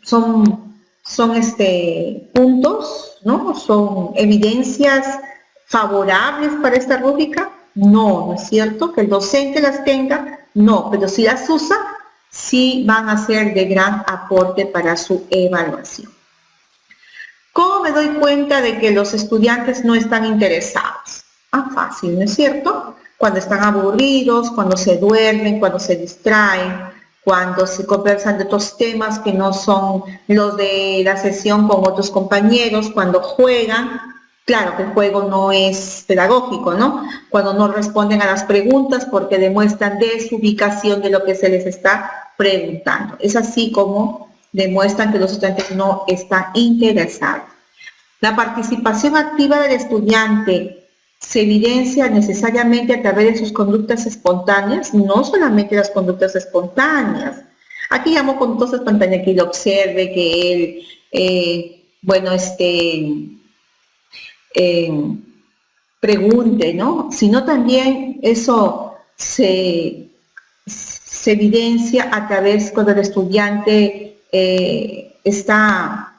son puntos, ¿no? Son evidencias favorables para esta rúbrica. No, ¿no es cierto? Que el docente las tenga, no, pero si las usa, sí van a ser de gran aporte para su evaluación. ¿Cómo me doy cuenta de que los estudiantes no están interesados? Fácil, ¿no es cierto? Cuando están aburridos, cuando se duermen, cuando se distraen, cuando se conversan de otros temas que no son los de la sesión con otros compañeros, cuando juegan, claro que el juego no es pedagógico, ¿no? Cuando no responden a las preguntas porque demuestran desubicación de lo que se les está preguntando. Es así como demuestran que los estudiantes no están interesados. La participación activa del estudiante se evidencia necesariamente a través de sus conductas espontáneas, no solamente las conductas espontáneas. Aquí llamo conductas espontáneas que él observe, que él, pregunte, ¿no? Sino también eso se evidencia a través cuando el estudiante está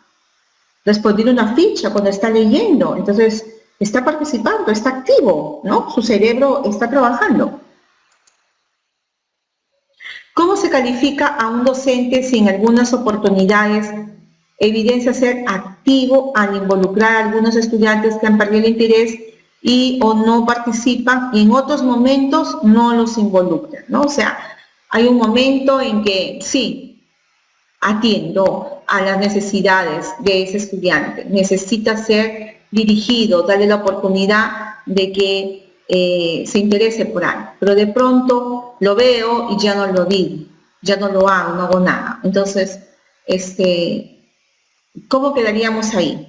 respondiendo una ficha, cuando está leyendo. Entonces, está participando, está activo, ¿no? Su cerebro está trabajando. ¿Cómo se califica a un docente si en algunas oportunidades evidencia ser activo al involucrar a algunos estudiantes que han perdido el interés y o no participan, y en otros momentos no los involucran, ¿no? O sea, hay un momento en que sí, atiendo a las necesidades de ese estudiante, necesita ser dirigido, darle la oportunidad de que se interese por algo, pero de pronto lo veo y ya no lo digo, ya no lo hago, no hago nada. Entonces, ¿cómo quedaríamos ahí?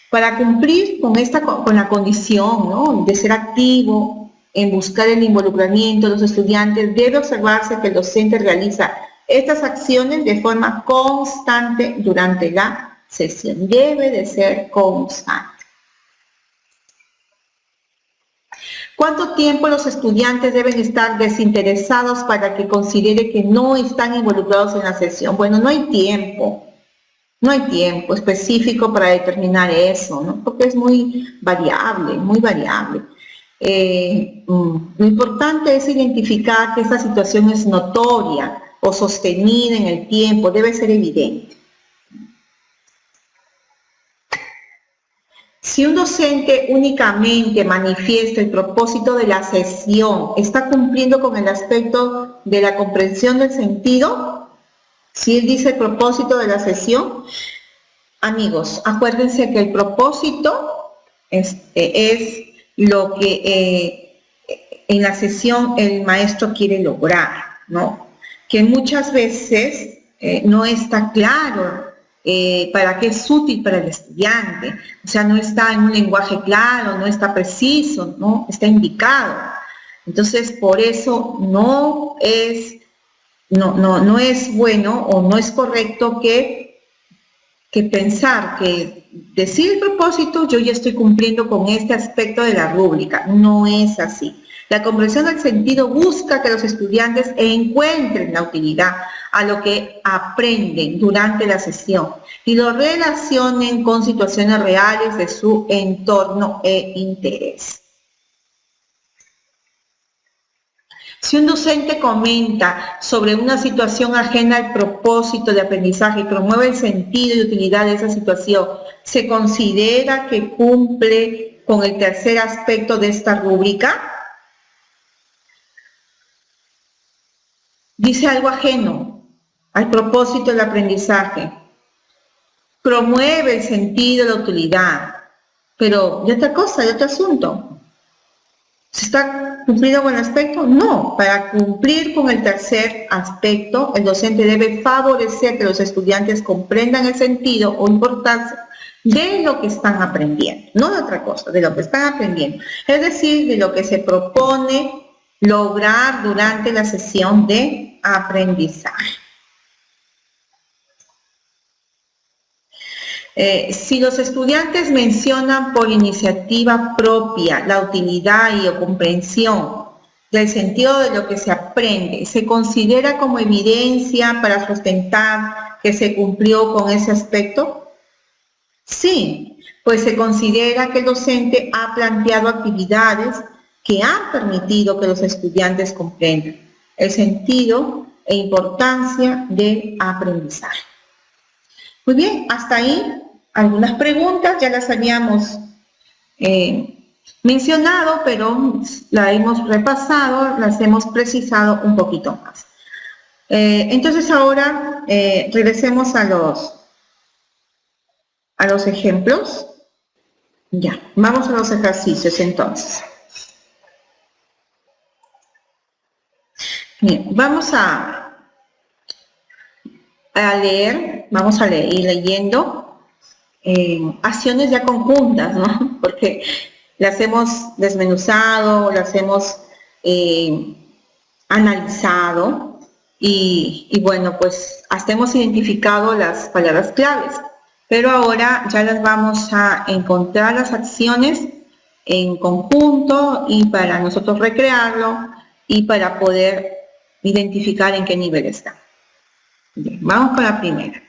Para cumplir con la condición, ¿no?, de ser activo en buscar el involucramiento de los estudiantes, debe observarse que el docente realiza estas acciones de forma constante durante la sesión. Debe de ser constante. ¿Cuánto tiempo los estudiantes deben estar desinteresados para que considere que no están involucrados en la sesión? Bueno, no hay tiempo. No hay tiempo específico para determinar eso, ¿no? Porque es muy variable, muy variable. Lo importante es identificar que esta situación es notoria o sostenida en el tiempo, debe ser evidente. Si un docente únicamente manifiesta el propósito de la sesión, ¿está cumpliendo con el aspecto de la comprensión del sentido? Si él dice el propósito de la sesión, amigos, acuérdense que el propósito es lo que en la sesión el maestro quiere lograr, ¿no? Que muchas veces no está claro para qué es útil para el estudiante, o sea, no está en un lenguaje claro, no está preciso, no está indicado. Entonces, por eso no es bueno o no es correcto que pensar que decir el propósito, yo ya estoy cumpliendo con este aspecto de la rúbrica. No es así. La comprensión del sentido busca que los estudiantes encuentren la utilidad a lo que aprenden durante la sesión y lo relacionen con situaciones reales de su entorno e interés. Si un docente comenta sobre una situación ajena al propósito de aprendizaje y promueve el sentido y utilidad de esa situación, ¿se considera que cumple con el tercer aspecto de esta rúbrica? Dice algo ajeno. al propósito del aprendizaje. Promueve el sentido de la utilidad. Pero, ¿y otra cosa, y otro asunto? ¿Se está cumplido con el aspecto? No. Para cumplir con el tercer aspecto, el docente debe favorecer que los estudiantes comprendan el sentido o importancia de lo que están aprendiendo, no de otra cosa, de lo que están aprendiendo. Es decir, de lo que se propone lograr durante la sesión de aprendizaje. Si los estudiantes mencionan por iniciativa propia la utilidad y o comprensión del sentido de lo que se aprende, ¿se considera como evidencia para sustentar que se cumplió con ese aspecto? Sí, pues se considera que el docente ha planteado actividades que han permitido que los estudiantes comprendan el sentido e importancia del aprendizaje. Muy bien, hasta ahí algunas preguntas, ya las habíamos mencionado, pero las hemos repasado, las hemos precisado un poquito más. Entonces ahora regresemos a los ejemplos. Ya, vamos a los ejercicios entonces. Bien, vamos a leer, vamos a ir leyendo acciones ya conjuntas, ¿no? Porque las hemos desmenuzado, las hemos analizado y bueno, pues hasta hemos identificado las palabras claves. Pero ahora ya las vamos a encontrar las acciones en conjunto y para nosotros recrearlo y para poder identificar en qué nivel está. Bien, vamos con la primera.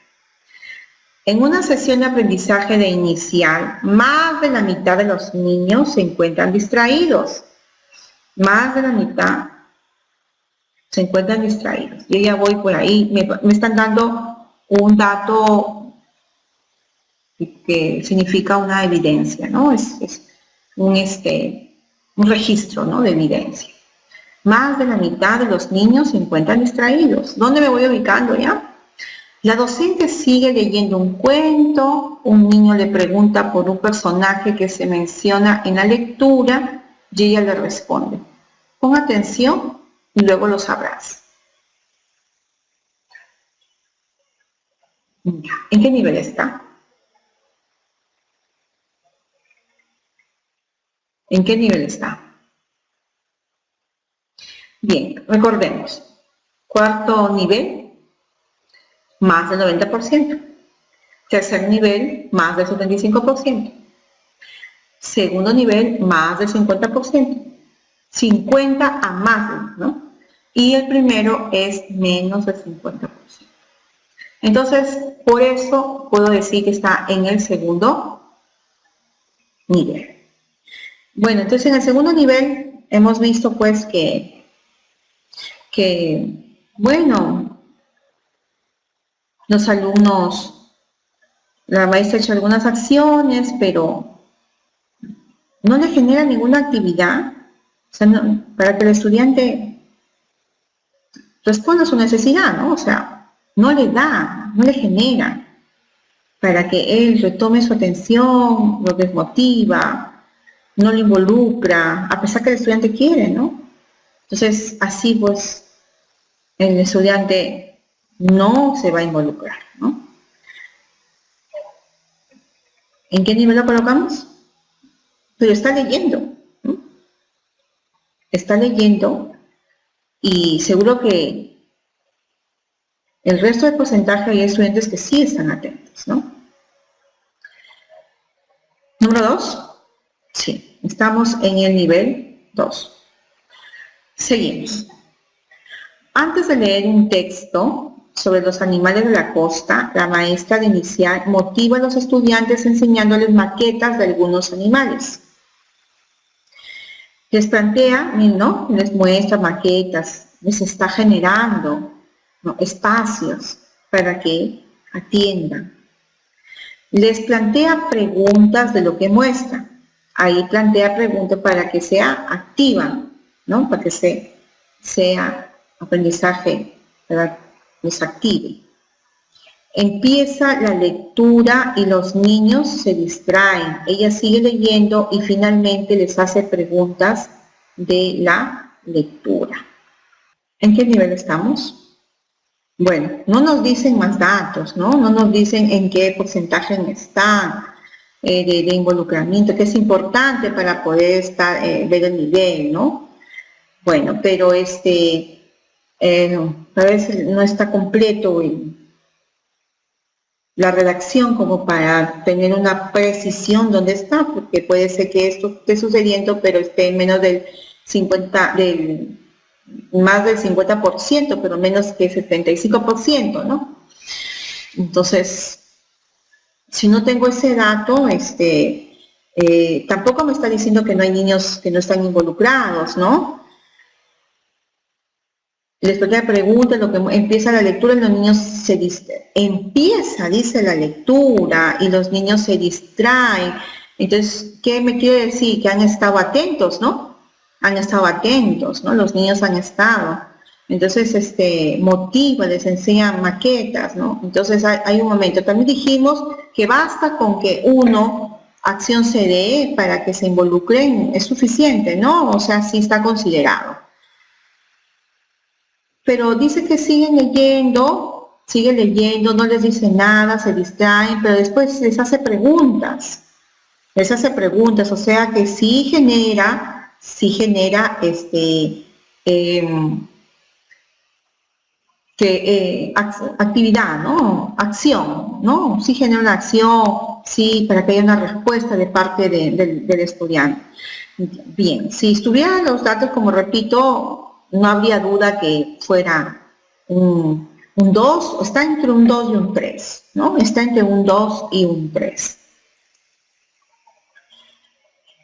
En una sesión de aprendizaje de inicial, más de la mitad de los niños se encuentran distraídos. Más de la mitad se encuentran distraídos. Yo ya voy por ahí. Me están dando un dato que significa una evidencia, ¿no? Es un registro, ¿no? De evidencia. Más de la mitad de los niños se encuentran distraídos. ¿Dónde me voy ubicando ya? La docente sigue leyendo un cuento, un niño le pregunta por un personaje que se menciona en la lectura y ella le responde. Pon atención y luego lo sabrás. ¿En qué nivel está? ¿En qué nivel está? Bien, recordemos. Cuarto nivel, más del 90%. Tercer nivel, más del 75%. Segundo nivel, más del 50%. 50 a más, ¿no? Y el primero es menos del 50%. Entonces, por eso puedo decir que está en el segundo nivel. Bueno, entonces en el segundo nivel hemos visto pues que bueno, los alumnos, la maestra ha hecho algunas acciones, pero no le genera ninguna actividad, o sea, para que el estudiante responda a su necesidad, ¿no? O sea, no le da, no le genera, para que él retome su atención, lo desmotiva, no lo involucra, a pesar que el estudiante quiere, ¿no? Entonces, así pues, el estudiante no se va a involucrar, ¿no? ¿En qué nivel lo colocamos? Pero está leyendo, ¿no? Está leyendo y seguro que el resto del porcentaje hay estudiantes que sí están atentos, ¿no? Número 2. Sí, estamos en el nivel 2. Seguimos. Antes de leer un texto sobre los animales de la costa, la maestra de inicial motiva a los estudiantes enseñándoles maquetas de algunos animales. Les plantea, ¿no? Les muestra maquetas, les está generando, ¿no? Espacios para que atiendan. Les plantea preguntas de lo que muestra. Ahí plantea preguntas para que sea activa, ¿no? Para que sea aprendizaje, ¿verdad? los active. Empieza la lectura y los niños se distraen. Ella sigue leyendo y finalmente les hace preguntas de la lectura. ¿En qué nivel estamos? Bueno, no nos dicen más datos, ¿no? No nos dicen en qué porcentaje están de involucramiento, que es importante para poder ver el nivel, ¿no? Bueno, pero a veces no está completo la redacción como para tener una precisión dónde está, porque puede ser que esto esté sucediendo, pero esté en menos del 50, más del 50%, pero menos que 75%, ¿no? Entonces, si no tengo ese dato, tampoco me está diciendo que no hay niños que no están involucrados, ¿no? Después de la pregunta, lo que empieza la lectura, los niños se distraen. Empieza, dice la lectura, y los niños se distraen. Entonces, ¿qué me quiere decir? Que han estado atentos, ¿no? Han estado atentos, ¿no? Los niños han estado. Entonces, motiva, les enseñan maquetas, ¿no? Entonces, hay un momento. También dijimos que basta con que acción se dé para que se involucren, es suficiente, ¿no? O sea, sí está considerado. Pero dice que siguen leyendo, no les dice nada, se distraen, pero después les hace preguntas, o sea que sí genera actividad, ¿no? Acción, ¿no? Sí genera una acción, sí, para que haya una respuesta de parte del estudiante. Bien, si estuvieran los datos, como repito, no habría duda que fuera un 2, está entre un 2 y un 3, ¿no? Está entre un 2 y un 3.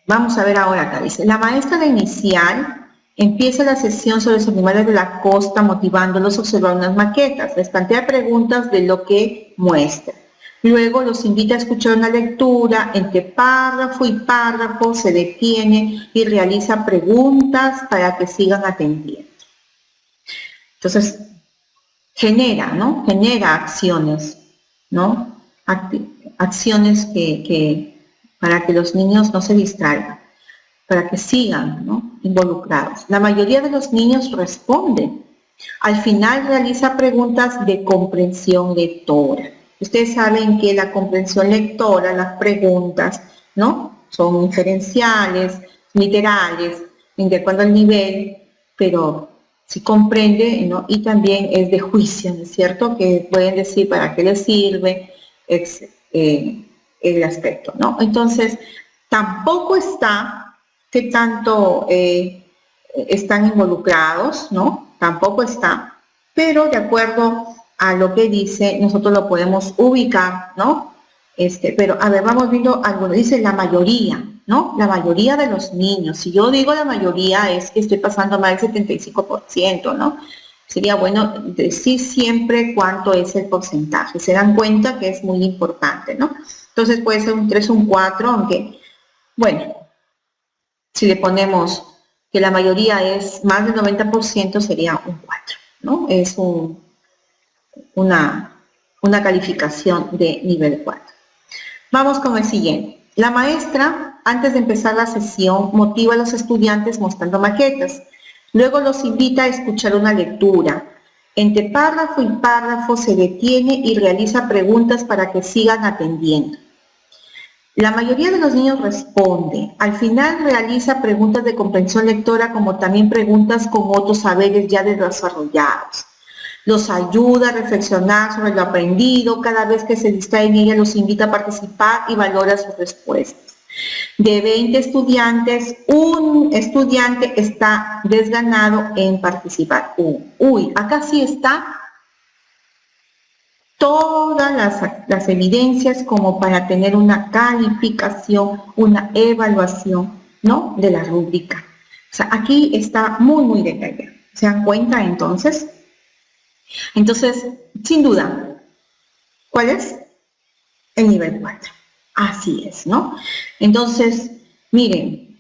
Vamos a ver ahora acá, dice, la maestra de inicial empieza la sesión sobre los animales de la costa motivándolos a observar unas maquetas, les plantea preguntas de lo que muestra. Luego los invita a escuchar una lectura, entre párrafo y párrafo se detiene y realiza preguntas para que sigan atendiendo. Entonces, genera acciones, ¿no? Acciones para que los niños no se distraigan, para que sigan, ¿no?, involucrados. La mayoría de los niños responden. Al final realiza preguntas de comprensión lectora. Ustedes saben que la comprensión lectora, las preguntas, ¿no?, son inferenciales, literales, de acuerdo al nivel, pero si comprende, ¿no?, y también es de juicio, ¿no es cierto?, que pueden decir para qué les sirve el aspecto, ¿no? Entonces, tampoco está que tanto están involucrados, ¿no? Tampoco está, pero de acuerdo a lo que dice, nosotros lo podemos ubicar, ¿no? Pero, a ver, vamos viendo algo, dice la mayoría, ¿no? La mayoría de los niños. Si yo digo la mayoría, es que estoy pasando más del 75%, ¿no? Sería bueno decir siempre cuánto es el porcentaje. Se dan cuenta que es muy importante, ¿no? Entonces puede ser un 3 o un 4, aunque, bueno, si le ponemos que la mayoría es más del 90%, sería un 4, ¿no? Es una calificación de nivel 4. Vamos con el siguiente. La maestra, antes de empezar la sesión, motiva a los estudiantes mostrando maquetas. Luego los invita a escuchar una lectura. Entre párrafo y párrafo se detiene y realiza preguntas para que sigan atendiendo. La mayoría de los niños responde. Al final realiza preguntas de comprensión lectora, como también preguntas con otros saberes ya desarrollados. Los ayuda a reflexionar sobre lo aprendido. Cada vez que se distraen, ella los invita a participar y valora sus respuestas. De 20 estudiantes, un estudiante está desganado en participar. Uy, acá sí está todas las evidencias como para tener una calificación, una evaluación, ¿no?, de la rúbrica. O sea, aquí está muy, muy detallado. ¿Se dan cuenta entonces? Entonces, sin duda, ¿cuál es? El nivel 4. Así es, ¿no? Entonces, miren,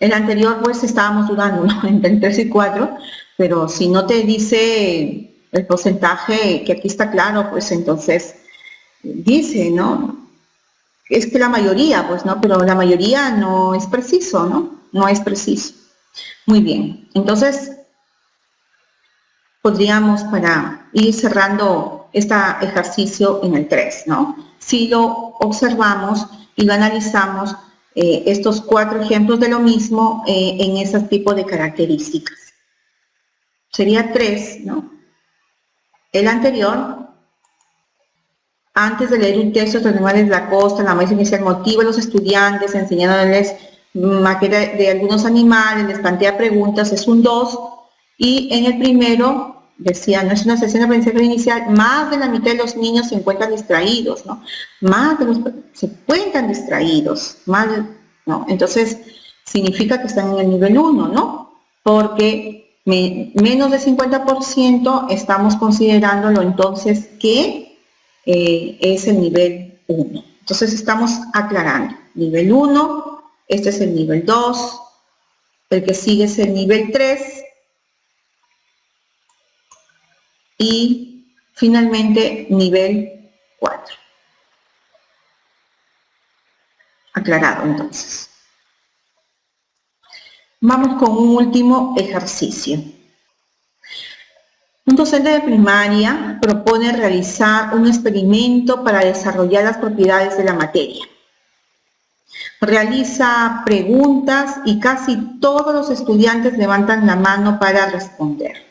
el anterior pues estábamos dudando, ¿no?, entre el 3 y 4, pero si no te dice el porcentaje que aquí está claro, pues entonces dice, ¿no? Es que la mayoría, pues, ¿no? Pero la mayoría no es preciso, ¿no? No es preciso. Muy bien, entonces podríamos, para ir cerrando este ejercicio en el 3, ¿no? Si lo observamos y lo analizamos, estos 4 ejemplos de lo mismo en ese tipo de características. Sería 3, ¿no? El anterior, antes de leer un texto, los animales de la costa, la maestra inicial motiva a los estudiantes enseñándoles maqueta de algunos animales, les plantea preguntas, es un 2, y en el primero decía, no es una sesión de aprendizaje inicial, más de la mitad de los niños se encuentran distraídos, ¿no? Más de los se encuentran distraídos, más de, ¿no? Entonces, significa que están en el nivel 1, ¿no? Porque menos de 50% estamos considerándolo entonces que es el nivel 1. Entonces, estamos aclarando. Nivel 1, este es el nivel 2, el que sigue es el nivel 3, y finalmente nivel 4. Aclarado entonces. Vamos con un último ejercicio. Un docente de primaria propone realizar un experimento para desarrollar las propiedades de la materia. Realiza preguntas y casi todos los estudiantes levantan la mano para responder.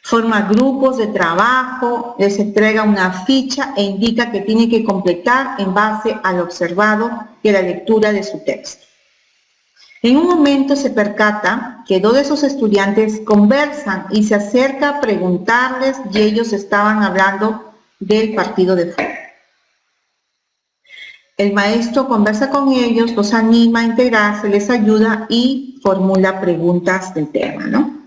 Forma grupos de trabajo, les entrega una ficha e indica que tiene que completar en base al observado y a la lectura de su texto. En un momento se percata que 2 de esos estudiantes conversan y se acerca a preguntarles y ellos estaban hablando del partido de fútbol. El maestro conversa con ellos, los anima a integrarse, les ayuda y formula preguntas del tema, ¿no?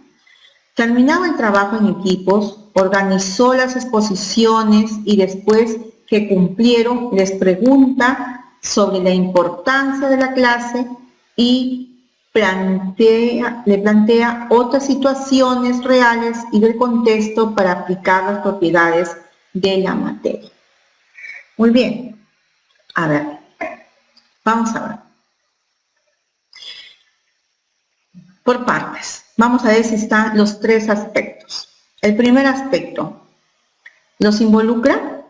Terminado el trabajo en equipos, organizó las exposiciones y después que cumplieron les pregunta sobre la importancia de la clase y le plantea otras situaciones reales y del contexto para aplicar las propiedades de la materia. Muy bien. A ver, vamos a ver. Por partes. Vamos a ver si están los 3 aspectos. El primer aspecto, ¿los involucra?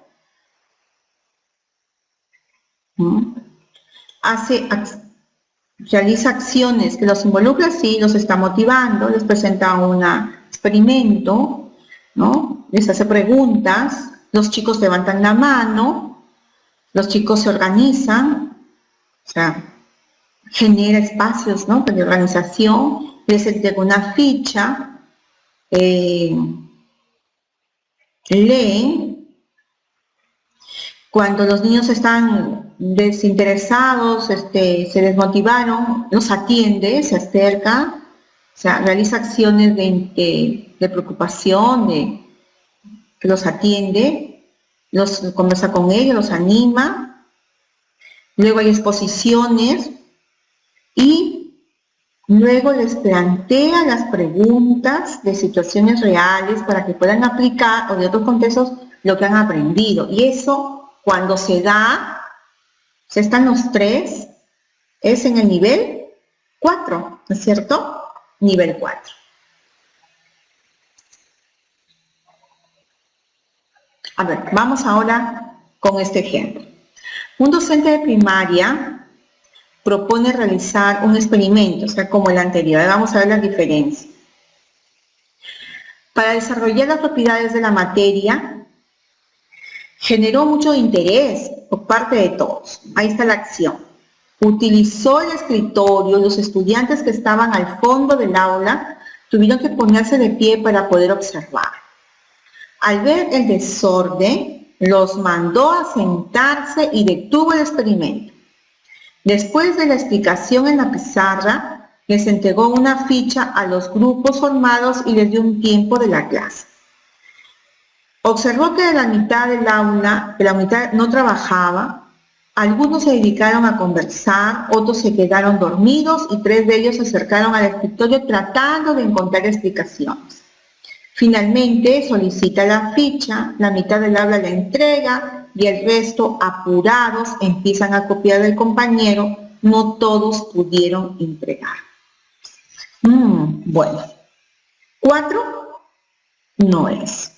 Realiza acciones que los involucra, sí, los está motivando, les presenta un experimento, ¿no? Les hace preguntas, los chicos levantan la mano, los chicos se organizan, o sea, genera espacios, ¿no?, de organización, les entrega una ficha, leen. Cuando los niños están desinteresados, se desmotivaron, los atiende, se acerca, o sea, realiza acciones de preocupación, que los atiende, los conversa con ellos, los anima. Luego hay exposiciones y luego les plantea las preguntas de situaciones reales para que puedan aplicar o de otros contextos lo que han aprendido. Y eso, cuando se da, se están los 3, es en el nivel 4, ¿no es cierto? Nivel 4. A ver, vamos ahora con este ejemplo. Un docente de primaria propone realizar un experimento, o sea, como el anterior. Vamos a ver las diferencias. Para desarrollar las propiedades de la materia, generó mucho interés por parte de todos. Ahí está la acción. Utilizó el escritorio, los estudiantes que estaban al fondo del aula tuvieron que ponerse de pie para poder observar. Al ver el desorden, los mandó a sentarse y detuvo el experimento. Después de la explicación en la pizarra, les entregó una ficha a los grupos formados y les dio un tiempo de la clase. Observó que de la mitad del aula, que la mitad no trabajaba, algunos se dedicaron a conversar, otros se quedaron dormidos y 3 de ellos se acercaron al escritorio tratando de encontrar explicaciones. Finalmente solicita la ficha, la mitad del aula la entrega y el resto, apurados, empiezan a copiar del compañero. No todos pudieron entregar. Bueno, 4 no es.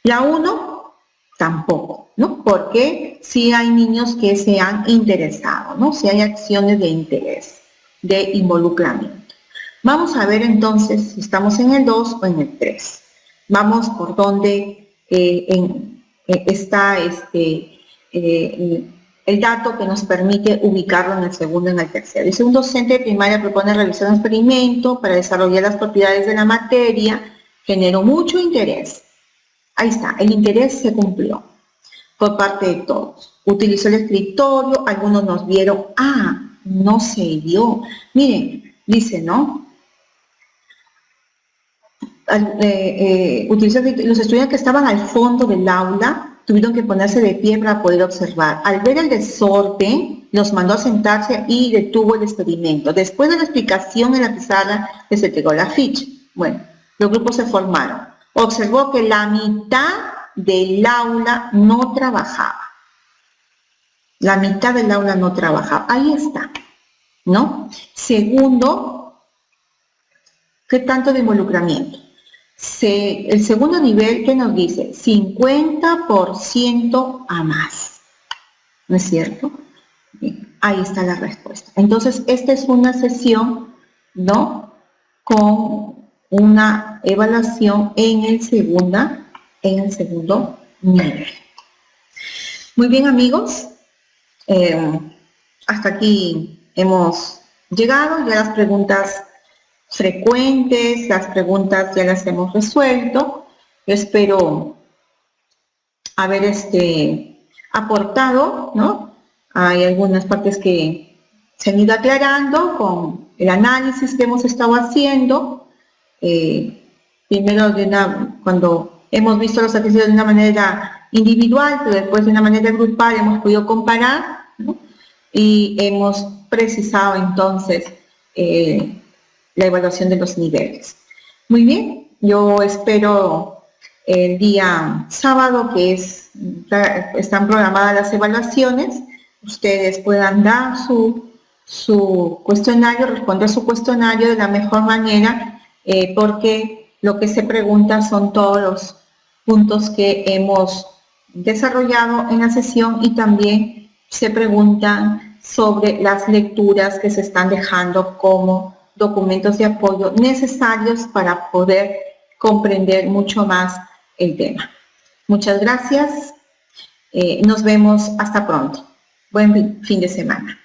La 1 tampoco, ¿no? Porque sí hay niños que se han interesado, ¿no? Sí hay acciones de interés, de involucramiento. Vamos a ver entonces si estamos en el 2 o en el 3. Vamos por donde está el dato que nos permite ubicarlo en el segundo y en el tercero. Dice, un docente de primaria propone realizar un experimento para desarrollar las propiedades de la materia, generó mucho interés. Ahí está, el interés se cumplió por parte de todos. Utilizó el escritorio, algunos nos vieron, no se dio. Miren, dice, ¿no? Los estudiantes que estaban al fondo del aula tuvieron que ponerse de pie para poder observar. Al ver el desorden, los mandó a sentarse y detuvo el experimento. Después de la explicación en la pizarra, les entregó la ficha. Bueno, los grupos se formaron. Observó que la mitad del aula no trabajaba. La mitad del aula no trabajaba. Ahí está, ¿no? Segundo, ¿qué tanto de involucramiento? El segundo nivel, ¿qué nos dice? 50% a más. ¿No es cierto? Bien, ahí está la respuesta. Entonces, esta es una sesión, ¿no? Con una evaluación en el segundo nivel. Muy bien, amigos. Hasta aquí hemos llegado. Ya las preguntas frecuentes, las preguntas ya las hemos resuelto. Yo espero haber aportado, ¿no? Hay algunas partes que se han ido aclarando con el análisis que hemos estado haciendo. Primero cuando hemos visto los ejercicios de una manera individual, pero después de una manera grupal hemos podido comparar, ¿no? Y hemos precisado entonces la evaluación de los niveles. Muy bien, yo espero el día sábado, que están programadas las evaluaciones, ustedes puedan dar su cuestionario, responder su cuestionario de la mejor manera, porque lo que se pregunta son todos los puntos que hemos desarrollado en la sesión y también se preguntan sobre las lecturas que se están dejando como documentos de apoyo necesarios para poder comprender mucho más el tema. Muchas gracias. Nos vemos hasta pronto. Buen fin de semana.